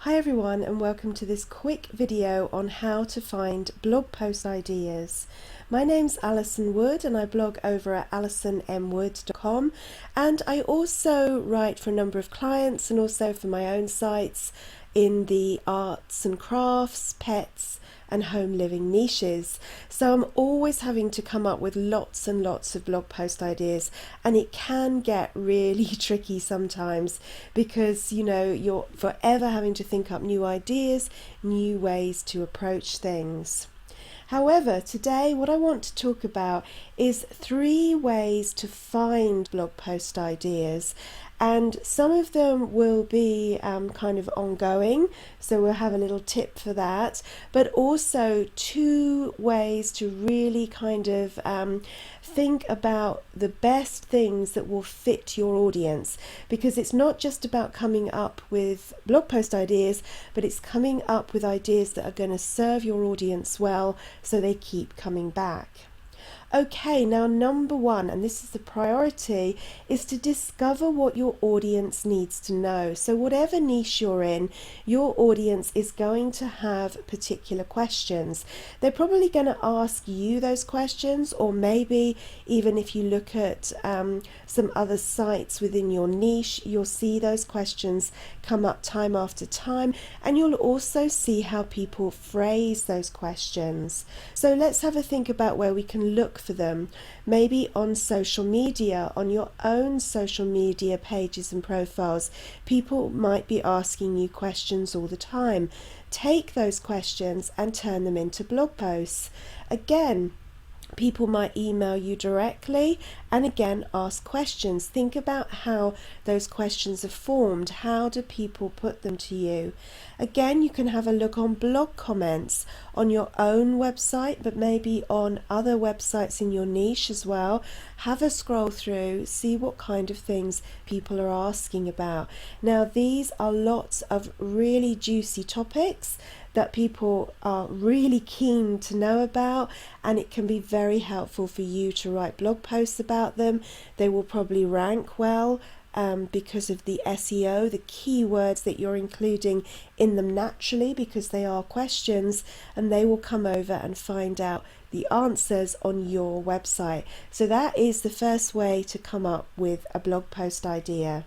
Hi everyone, and welcome to this quick video on how to find blog post ideas. My name's Alison Wood and I blog over at alisonmwood.com, and I also write for a number of clients and also for my own sites in the arts and crafts, pets and home living niches. So I'm always having to come up with lots and lots of blog post ideas, and it can get really tricky sometimes because you're forever having to think up new ideas, new ways to approach things. However, today what I want to talk about is 3 ways to find blog post ideas, and some of them will be kind of ongoing, so we'll have a little tip for that, but also 2 ways to really kind of think about the best things that will fit your audience, because it's not just about coming up with blog post ideas, but it's coming up with ideas that are going to serve your audience well so they keep coming back. Okay, now number 1, and this is the priority, is to discover what your audience needs to know. So whatever niche you're in, your audience is going to have particular questions. They're probably going to ask you those questions, or maybe even if you look at some other sites within your niche, you'll see those questions come up time after time, and you'll also see how people phrase those questions. So let's have a think about where we can look for them. Maybe on social media, on your own social media pages and profiles, people might be asking you questions all the time. Take those questions and turn them into blog posts. Again, people might email you directly and again ask questions. Think about how those questions are formed. How do people put them to you? Again, you can have a look on blog comments on your own website, but maybe on other websites in your niche as well. Have a scroll through, see what kind of things people are asking about. Now, these are lots of really juicy topics that people are really keen to know about, and it can be very helpful for you to write blog posts about them. They will probably rank well because of the SEO, the keywords that you're including in them naturally, because they are questions, and they will come over and find out the answers on your website. So that is the first way to come up with a blog post idea.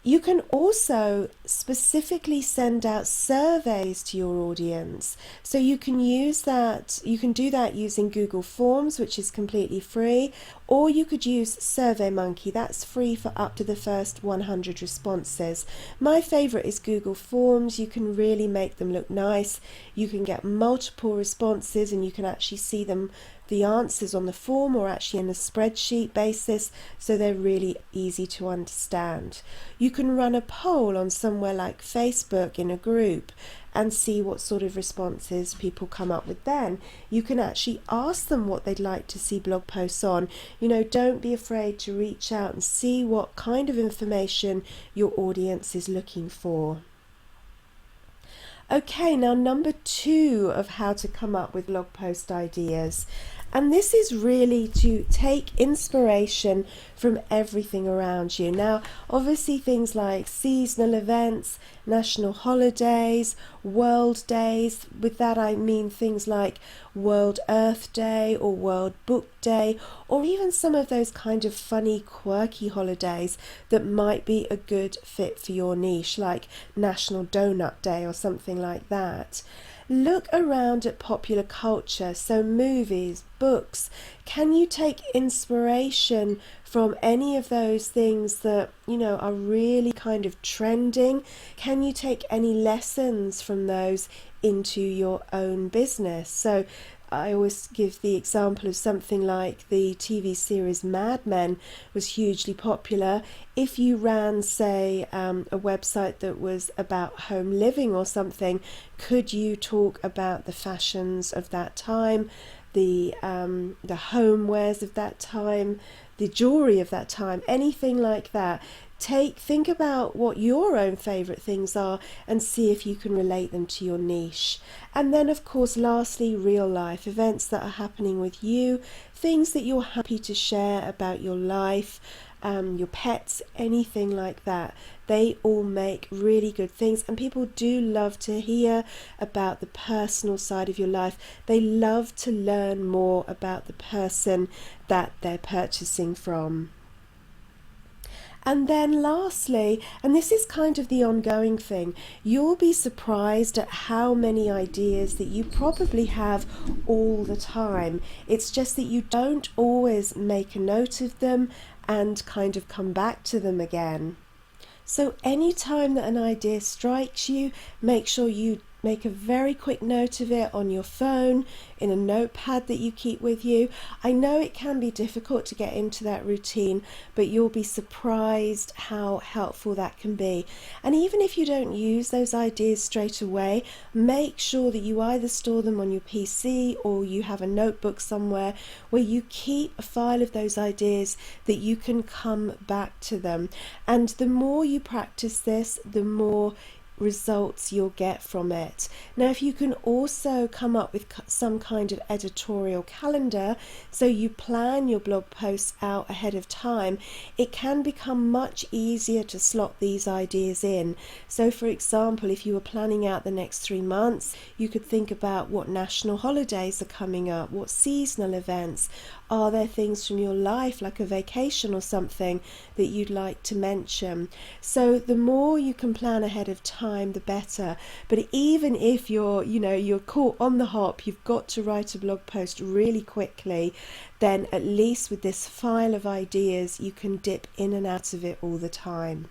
You can also specifically send out surveys to your audience. So you can use that, you can do that using Google Forms, which is completely free, or you could use SurveyMonkey. That's free for up to the first 100 responses. My favorite is Google Forms. You can really make them look nice. You can get multiple responses and you can actually see them, the answers on the form, or actually in a spreadsheet basis, so they're really easy to understand. You can run a poll on somewhere like Facebook in a group and see what sort of responses people come up with then. You can actually ask them what they'd like to see blog posts on. Don't be afraid to reach out and see what kind of information your audience is looking for. Okay, now number 2 of how to come up with blog post ideas. And this is really to take inspiration from everything around you. Now, obviously things like seasonal events, national holidays, world days. With that I mean things like World Earth Day or World Book Day, or even some of those kind of funny, quirky holidays that might be a good fit for your niche, like National Donut Day or something like that. Look around at popular culture, so movies, books. Can you take inspiration from any of those things that, are really kind of trending? Can you take any lessons from those into your own business? So I always give the example of something like the TV series Mad Men was hugely popular. If you ran, say, a website that was about home living or something, could you talk about the fashions of that time, the homewares of that time, the jewelry of that time, anything like that? Think about what your own favourite things are and see if you can relate them to your niche. And then, of course, lastly, real life events that are happening with you, things that you're happy to share about your life, your pets, anything like that. They all make really good things, and people do love to hear about the personal side of your life. They love to learn more about the person that they're purchasing from. And then lastly, and this is kind of the ongoing thing, you'll be surprised at how many ideas that you probably have all the time. It's just that you don't always make a note of them and kind of come back to them again. So anytime that an idea strikes you, make sure you make a very quick note of it on your phone, in a notepad that you keep with you. I know it can be difficult to get into that routine, but you'll be surprised how helpful that can be. And even if you don't use those ideas straight away, make sure that you either store them on your PC or you have a notebook somewhere where you keep a file of those ideas that you can come back to them. And the more you practice this, the more results you'll get from it. Now, if you can also come up with some kind of editorial calendar, so you plan your blog posts out ahead of time, it can become much easier to slot these ideas in. So for example, if you were planning out the next 3 months, you could think about what national holidays are coming up, what seasonal events. Are there things from your life, like a vacation or something, that you'd like to mention? So the more you can plan ahead of time, the better. But even if you're caught on the hop, you've got to write a blog post really quickly, then at least with this file of ideas, you can dip in and out of it all the time.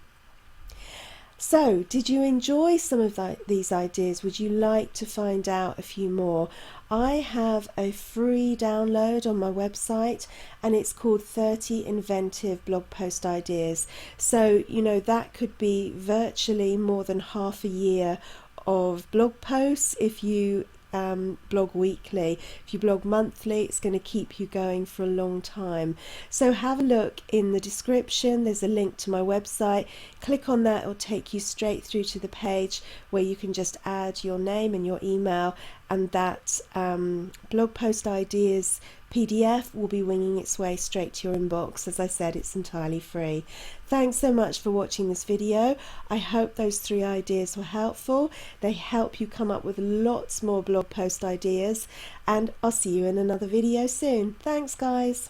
So, did you enjoy some of these ideas? Would you like to find out a few more? I have a free download on my website, and it's called 30 Inventive Blog Post Ideas. So, that could be virtually more than half a year of blog posts if you blog weekly. If you blog monthly, it's going to keep you going for a long time. So have a look in the description. There's a link to my website. Click on that. It'll take you straight through to the page where you can just add your name and your email, and that blog post ideas PDF will be winging its way straight to your inbox. As I said, it's entirely free. Thanks so much for watching this video. I hope those 3 ideas were helpful. They help you come up with lots more blog post ideas, and I'll see you in another video soon. Thanks, guys.